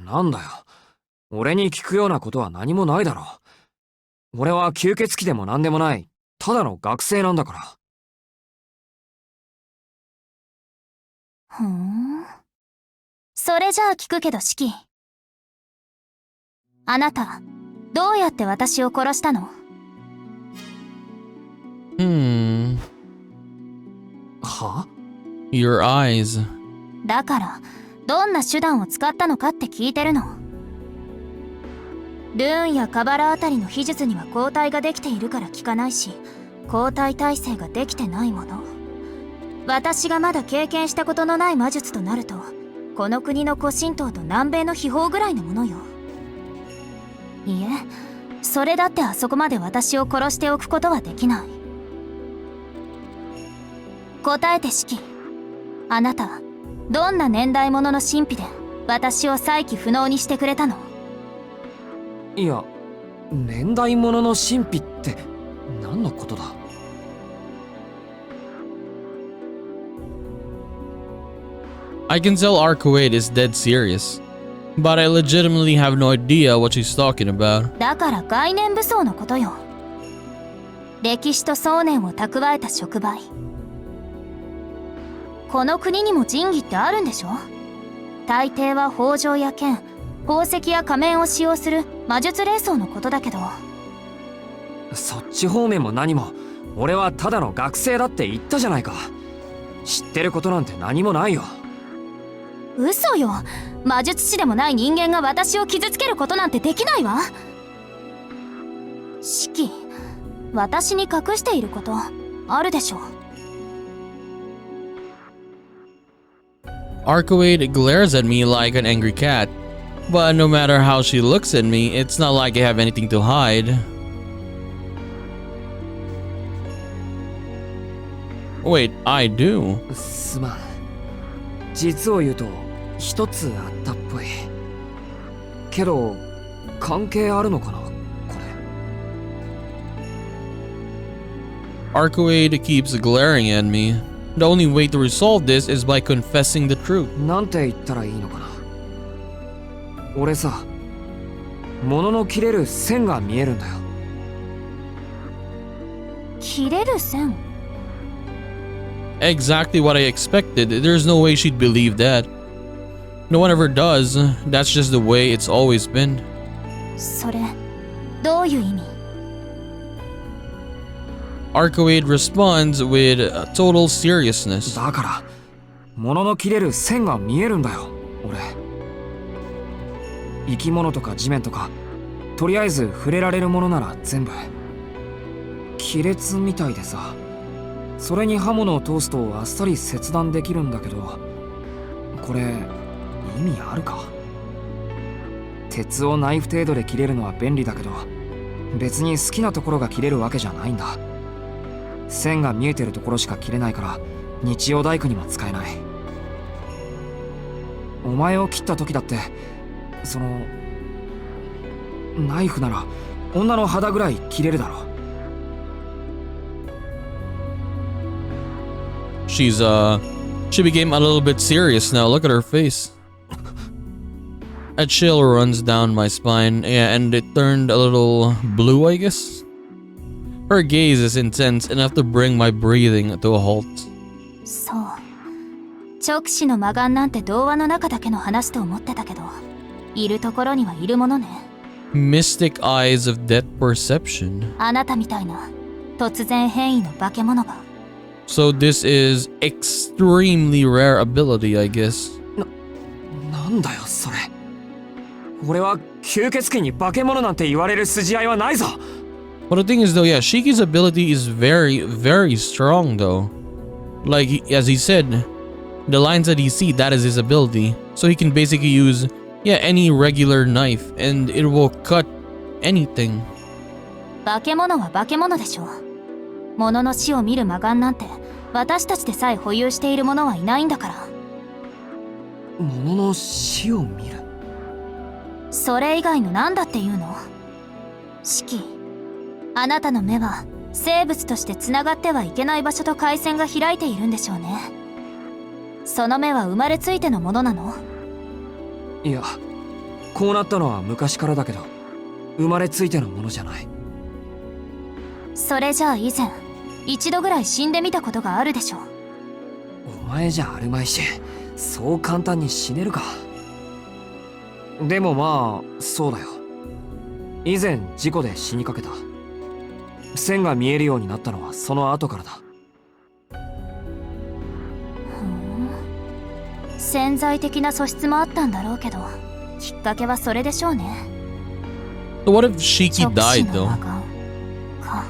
なんだよ。俺に聞くようなことは何もないだろう。俺は吸血鬼でも何でもない、ただの学生なんだから。ふーん。それじゃあ聞くけどシキ。あなた、どうやって私を殺したの？は？ Your eyes. だから、どんな手段を使ったのかって聞いてるの。ルーンやカバラあたりの秘術には抗体ができているから効かないし、抗体耐性ができてないもの。私がまだ経験したことのない魔術となると、この国の古神道と南米の秘宝ぐらいのものよ。いえ、それだってあそこまで私を殺しておくことはできない。答えてシキ。あなた、どんな年代物の神秘で私を再起不能にしてくれたの？いや、年代物の神秘って何のことだ？I can tell Arcuate is dead serious, but I legitimately have no idea what she's talking about. だから概念武装のことよ。歴史と想念を蓄えた触媒。この国にも神器ってあるんでしょ？大抵は宝条や剣、宝石や仮面を使用する魔術霊装のことだけど。そっち方面も何も、俺はただの学生だって言ったじゃないか。知ってることなんて何もないよ。嘘よ。魔術師でもない人間が私を傷つけることなんてできないわ。シキ、私に隠していることあるでしょ？ Arcuate glares at me like an angry cat, but no matter how she looks at me, it's not like I have anything to hide. Wait, I do. すまん。実を言うと一つあったっぽい。けど関係あるのかな、これ。Arcuate keeps glaring at me. The only way to resolve this is by confessing the truth. なんて言ったらいいのかな。俺さ、物の切れる線が見えるんだよ。切れる線？ Exactly what I expected. There's no way she'd believe that. No one ever does. That's just the way it's always been. それ、どういう意味？ Arcuate responds with total seriousness. だから物の切れる線が見えるんだよ、俺。生き物とか地面とか、とりあえず触れられるものなら全部亀裂みたいでさ。それに刃物を通すとあっさり切断できるんだけど、これ意味あるか？鉄をナイフ程度で切れるのは便利だけど、別に好きなところが切れるわけじゃないんだ。線が見えてるところしか切れないから、日曜大工にも使えない。お前を切った時だって、そのナイフなら女の肌ぐらい切れるだろ。She became a little bit serious now. Look at her face. A chill runs down my spine, yeah, and it turned a little blue, I guess. Her gaze is intense enough to bring my breathing to a halt. そう。直視の魔眼なんて童話の中だけの話と思ってたけど、いるところにはいるものね。Mystic eyes of depth perception. あなたみたいな突然変異の化け物が。So this is extremely rare ability, I guess. なんだよそれ。俺は吸血鬼に化け物なんて言われる筋合いはないぞ。Well, the thing is though, yeah, Shiki's ability is very, very strong though. Like, as he said, the lines that he see, that is his ability. So he can basically use, yeah, any regular knife and it will cut anything. 化け物は化け物でしょ。物の死を見る魔眼なんて私たちでさえ保有している者はいないんだから。物の死を見る。それ以外の何だっていうの？シキ、あなたの目は生物としてつながってはいけない場所と回線が開いているんでしょうね。その目は生まれついてのものなの？いや、こうなったのは昔からだけど、生まれついてのものじゃない。それじゃあ以前一度ぐらい死んでみたことがあるでしょう。お前じゃあるまいし、そう簡単に死ねるか。でもまあそうだよ。以前事故で死にかけた。線が見えるようになったのはその後からだ。潜在的な素質もあったんだろうけど、きっかけはそれでしょうね。 So what if Shiki 直 died 視の though? 魔眼か。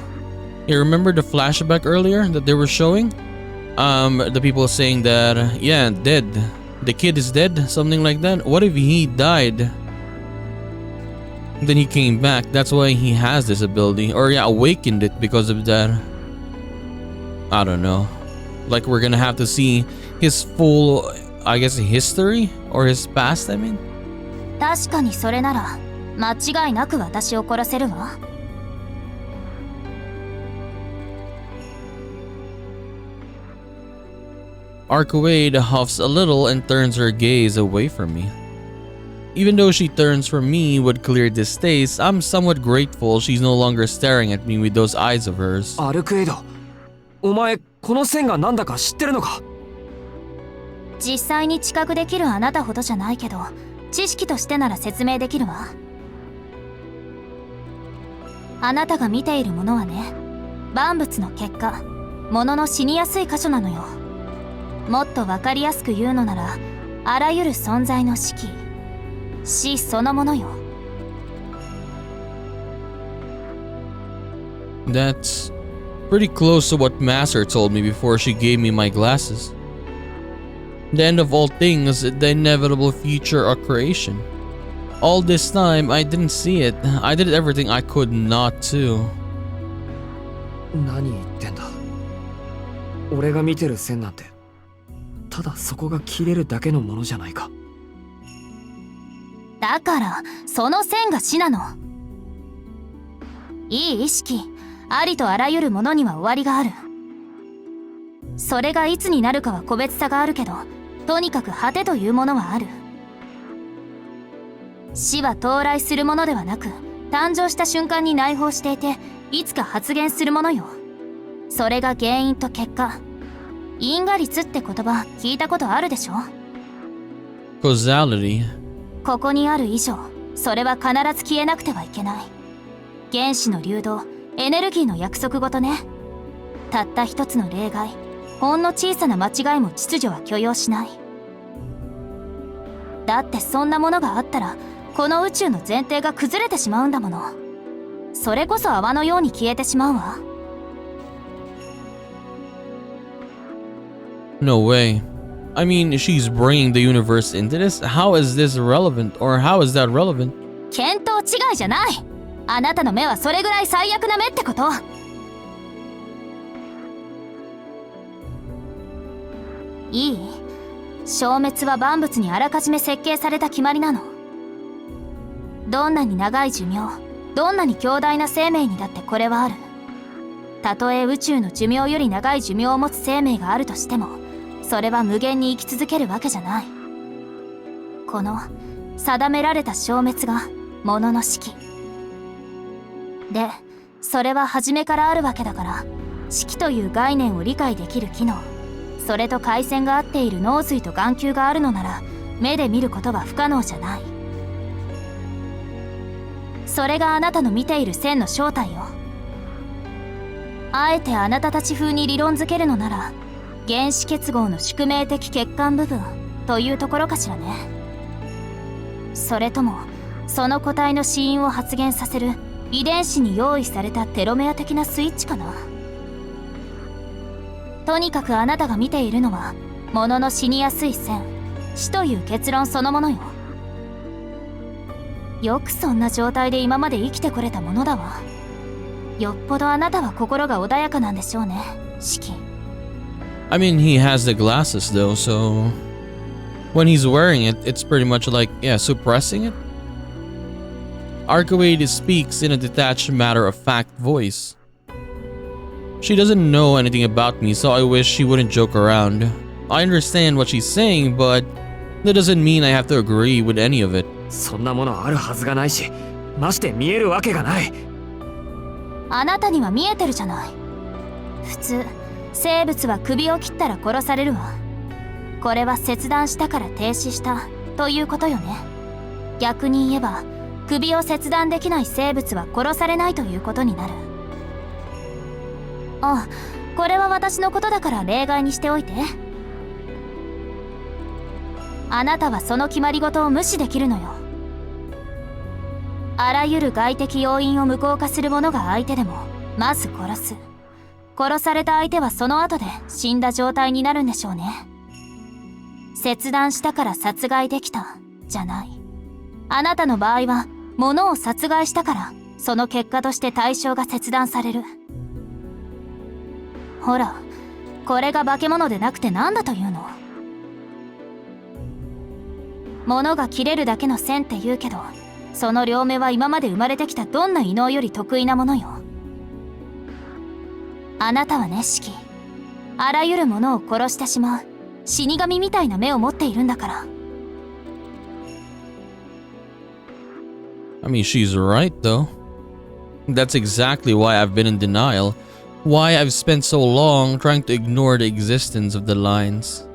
You remember the flashback earlier that they were showing? The people saying that, yeah, dead. The kid is dead, something like that. What if he died? Then he came back. That's why he has this ability. Or yeah, awakened it because of that. I don't know. Like we're gonna have to see his full, I guess, history? Or his past, I mean? 確かにそれなら間違いなく私を殺せるわ。Arcuade huffs a little and turns her gaze away from me. Even though she turns from me with clear distaste, I'm somewhat grateful she's no longer staring at me with those eyes of hers. アルクエイド、お前この線が何だか知ってるのか？実際に知覚できるあなたほどじゃないけど、知識としてなら説明できるわ。あなたが見ているものはね、万物の結果、ものの死にやすい箇所なのよ。もっとわかりやすく言うのなら、あらゆる存在の死そのものよ。That's pretty close to what Master told me before she gave me my glasses. The end of all things, the inevitable future of creation. All this time, I didn't see it. I did everything I could not to. 何言ってんだ。俺が見てる線なんて、ただそこが切れるだけのものじゃないか。だからその線が死なの。いい意識、ありとあらゆるものには終わりがある。それがいつになるかは個別差があるけど、とにかく果てというものはある。死は到来するものではなく、誕生した瞬間に内包していて、いつか発現するものよ。それが原因と結果。因果律って言葉聞いたことあるでしょ？ Causality. ここにある以上、それは必ず消えなくてはいけない。原子の流動、エネルギーの約束事ね。たった一つの例外、ほんの小さな間違いも秩序は許容しない。だってそんなものがあったら、この宇宙の前提が崩れてしまうんだもの。それこそ泡のように消えてしまうわ。No way. I mean, she's bringing the universe into this? How is this relevant? Or how is that relevant? 見当違いじゃない。あなたの目はそれぐらい最悪な目ってこと。いい？消滅は万物にあらかじめ設計された決まりなの。どんなに長い寿命、どんなに強大な生命にだってこれはある。たとえ宇宙の寿命より長い寿命を持つ生命があるとしても、それは無限に生き続けるわけじゃない。この定められた消滅がものの式で、それは初めからあるわけだから、式という概念を理解できる機能、それと回線が合っている脳髄と眼球があるのなら、目で見ることは不可能じゃない。それがあなたの見ている線の正体よ。あえてあなたたち風に理論づけるのなら、原子結合の宿命的欠陥部分というところかしらね。それともその個体の死因を発現させる遺伝子に用意されたテロメア的なスイッチかな。とにかくあなたが見ているのはものの死にやすい線、死という結論そのものよ。よくそんな状態で今まで生きてこれたものだわ。よっぽどあなたは心が穏やかなんでしょうね、シキ。I mean, he has the glasses though, so when he's wearing it, it's pretty much like, yeah, suppressing it. Arcuade speaks in a detached, matter-of-fact voice. She doesn't know anything about me, so I wish she wouldn't joke around. I understand what she's saying, but that doesn't mean I have to agree with any of it. そんなものあるはずがないし、まして見えるわけがない。あなたには見えてるじゃない。普通生物は首を切ったら殺されるわ。これは切断したから停止したということよね。逆に言えば首を切断できない生物は殺されないということになる。あ、これは私のことだから例外にしておいて。あなたはその決まり事を無視できるのよ。あらゆる外的要因を無効化する者が相手でもまず殺す。殺された相手はその後で死んだ状態になるんでしょうね。切断したから殺害できたじゃない。あなたの場合は物を殺害したからその結果として対象が切断される。ほら、これが化け物でなくて何だというの。物が切れるだけの線って言うけど、その両目は今まで生まれてきたどんな異能より得意なものよ。あなたはね、シキ、あらゆるものを殺してしまう死神みたいな目を持っているんだから。I mean, she's right though. That's exactly why I've been in denial. Why I've spent so long trying to ignore the existence of the lines.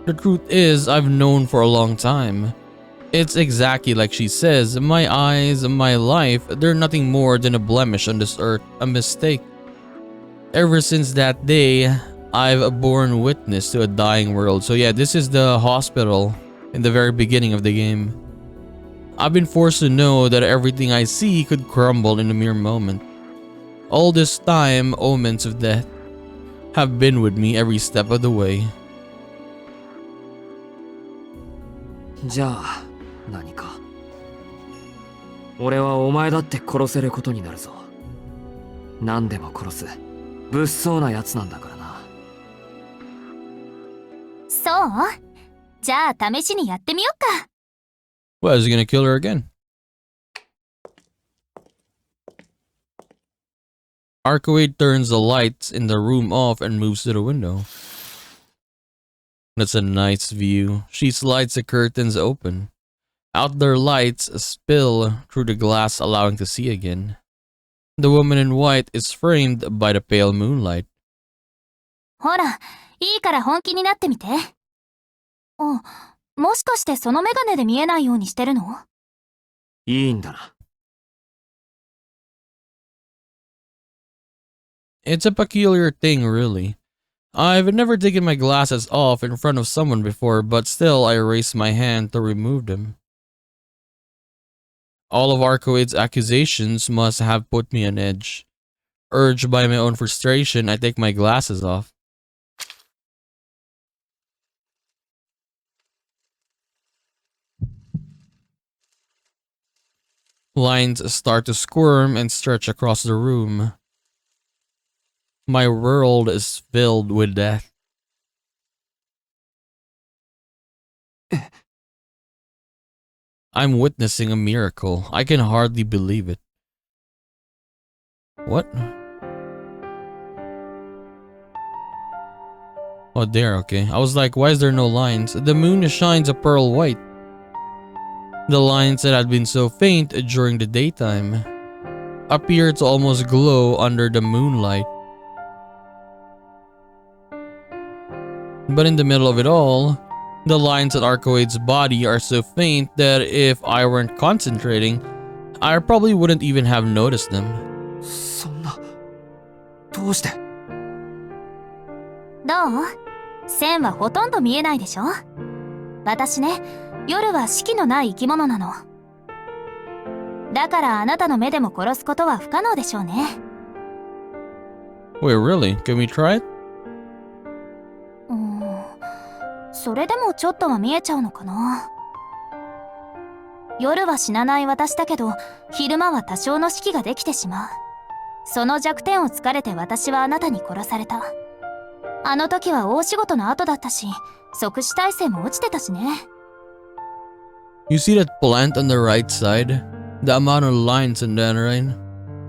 The truth is, I've known for a long time. It's exactly like she says, my eyes, my life, they're nothing more than a blemish on this earth, a mistake. Ever since that day, I've borne witness to a dying world. So yeah, this is the hospital in the very beginning of the game. I've been forced to know that everything I see could crumble in a mere moment. All this time, omens of death have been with me every step of the way. じゃあ何か。俺はお前だって殺せることになるぞ。何でも殺す物騒なやつなんだからな。そう？じゃあ試しにやってみよっか。Well, is he gonna kill her again? Arcade turns the lights in the room off and moves to the window. That's a nice view. She slides the curtains open. Outdoor lights spill through the glass, allowing to see again. The woman in white is framed by the pale moonlight. ほら、いいから本気になってみて。あ、もしかしてそのメガネで見えないようにしてるの？いいんだな。It's a peculiar thing, really. I've never taken my glasses off in front of someone before, but still I raise my hand to remove them. All of Arcoade's accusations must have put me on edge. Urged by my own frustration, I take my glasses off. Lines start to squirm and stretch across the room. My world is filled with death. I'm witnessing a miracle. I can hardly believe it. What? Oh, there, okay. I was like, why is there no lines? The moon shines a pearl white. The lines that had been so faint during the daytime appear to almost glow under the moonlight. But in the middle of it all, the lines at Arcoade's body are so faint that if I weren't concentrating, I probably wouldn't even have noticed them. そんな、どうして？どう？線はほとんど見えないでしょ？私ね、夜は四季のない生き物なの。だからあなたの目でも殺すことは不可能でしょうね。Wait, really? Can we try it? それでもちょっとは見えちゃうのかな。夜は死なない私だけど、昼間は多少の四季ができてしまう。その弱点を突かれて私はあなたに殺された。あの時は大仕事の後だったし、即死体制も落ちてたしね。You see that plant on the right side? The amount of lines in that, right?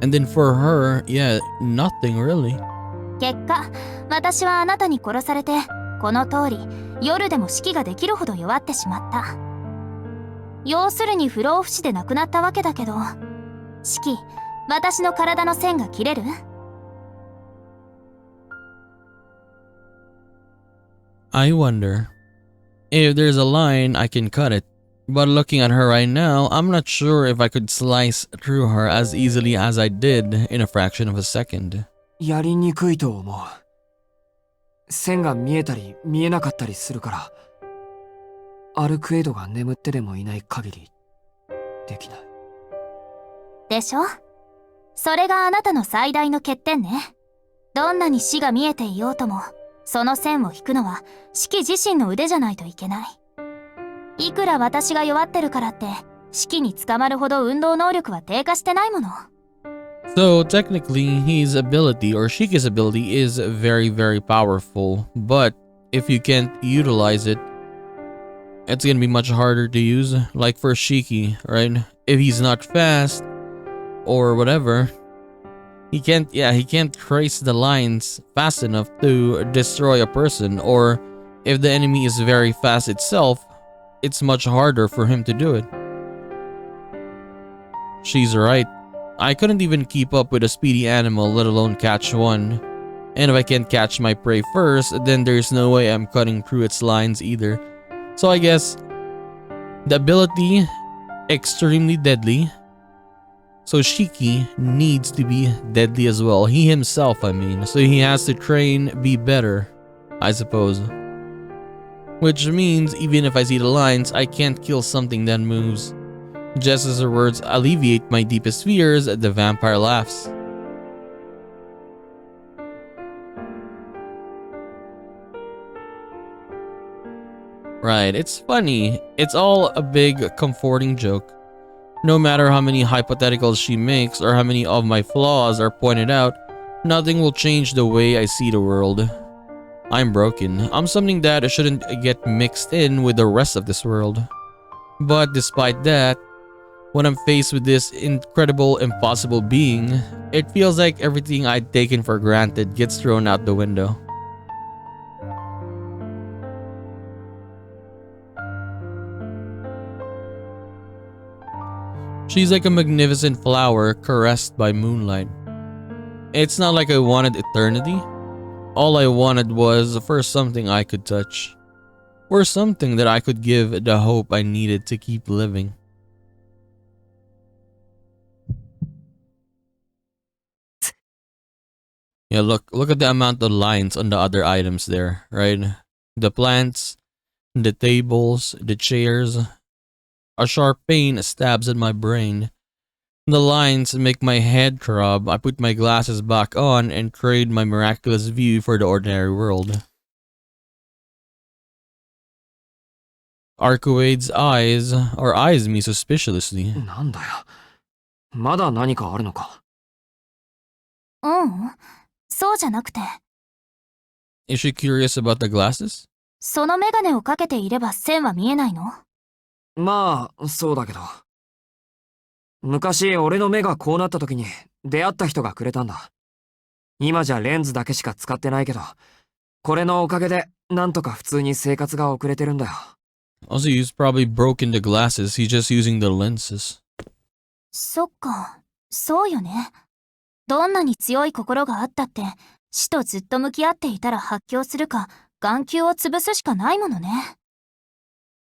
And then for her, yeah, nothing really. 結果、私はあなたに殺されて、この通り、夜でも指揮ができるほど弱ってしまった。要するに不老不死で亡くなったわけだけど、指揮、私の体の線が切れる？ I wonder if there's a line I can cut it, but looking at her right now, I'm not sure if I could slice through her as easily as I did in a fraction of a second. やりにくいと思う。線が見えたり見えなかったりするから、アルクエイドが眠ってでもいない限りできない。でしょ？それがあなたの最大の欠点ね。どんなに死が見えていようとも、その線を引くのはシキ自身の腕じゃないといけない。いくら私が弱ってるからって、シキに捕まるほど運動能力は低下してないもの。So technically, his ability or Shiki's ability is very, very powerful, but if you can't utilize it, it's gonna be much harder to use. Like for Shiki, right? If he's not fast or whatever, he can't trace the lines fast enough to destroy a person, or if the enemy is very fast itself, it's much harder for him to do it. She's right. I couldn't even keep up with a speedy animal, let alone catch one. And if I can't catch my prey first, then there's no way I'm cutting through its lines either. So I guess the ability, extremely deadly. So Shiki needs to be deadly as well. He himself, I mean. So he has to train, be better, I suppose. Which means even if I see the lines, I can't kill something that moves. Just as her words alleviate my deepest fears, the vampire laughs. Right, it's funny. It's all a big, comforting joke. No matter how many hypotheticals she makes or how many of my flaws are pointed out, nothing will change the way I see the world. I'm broken. I'm something that shouldn't get mixed in with the rest of this world. But despite that, when I'm faced with this incredible, impossible being, it feels like everything I'd taken for granted gets thrown out the window. She's like a magnificent flower caressed by moonlight. It's not like I wanted eternity. All I wanted was for something I could touch. Or something that I could give the hope I needed to keep living. Yeah, look at the amount of lines on the other items there, right? The plants, the tables, the chairs. A sharp pain stabs at my brain. The lines make my head throb. I put my glasses back on and trade my miraculous view for the ordinary world. Arcuade's eyes eyes me suspiciously. なんだよ。まだ何かあるのか。そうじゃなくて。Is she curious about the glasses? そのメガネをかけていれば線は見えないの？まあ、そうだけど。昔俺の目がこうなった時に出会った人がくれたんだ。今じゃレンズだけしか使ってないけど、これのおかげでなんとか普通に生活が送れてるんだよ。Also, he's probably broken the glasses. He's just using the lenses. そっか、そうよね。どんなに強い心があったって、死とずっと向き合っていたら発狂するか、眼球を潰すしかないものね。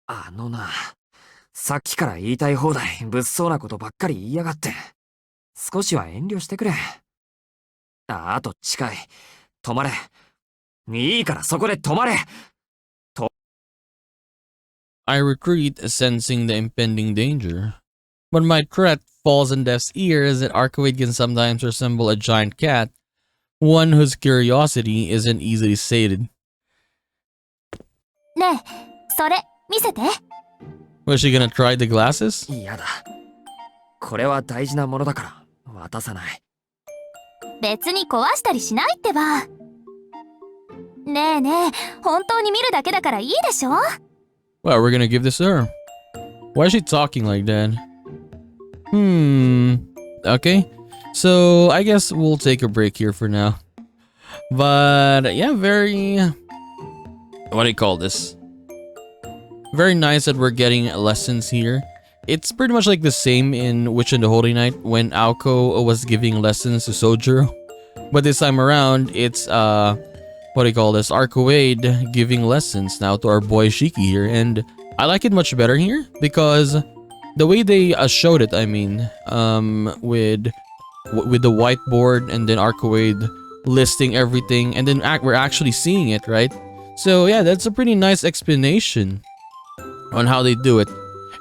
あのな、さっきから言いたい放題物騒なことばっかり言いやがって。少しは遠慮してくれ。あと近い。止まれ。いいからそこで止まれ。I retreat, sensing the impending danger. When my threat falls on deaf ears, that Arcuade can sometimes resemble a giant cat, one whose curiosity isn't easily sated. ねえ、それ見せて。Was she gonna try the glasses? 嫌だ。これは大事なものだから渡さない。別に壊したりしないってば。ねえねえ、本当に見るだけだからいいでしょ？ Well, we're gonna give this to her. Why is she talking like that? Okay, so I guess we'll take a break here for now. But yeah, very, what do you call this? Very nice that we're getting lessons here. It's pretty much like the same in Witch and the Holy Night when Aoko was giving lessons to Sojiro. But this time around, it's what do you call this? Arcuade giving lessons now to our boy Shiki here, and I like it much better here because the way they showed it, I mean, with the whiteboard and then Arcuade listing everything, and then we're actually seeing it, right? So yeah, that's a pretty nice explanation on how they do it.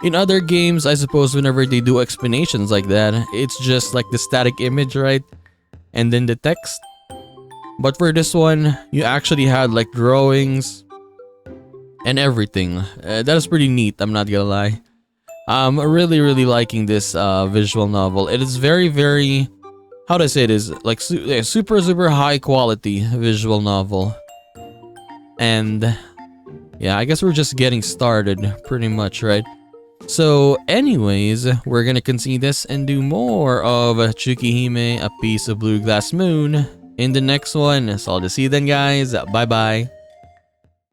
In other games, I suppose whenever they do explanations like that, it's just like the static image, right? And then the text. But for this one, you actually had like drawings and everything. That is pretty neat, I'm not gonna lie. I'm really liking this visual novel. It is very, how do I say it is? Like super high quality visual novel. And yeah, I guess we're just getting started pretty much, right? So anyways, we're gonna continue this and do more of Tsukihime, A Piece of Blue Glass Moon in the next one. So I'll just see you then, guys. Bye bye.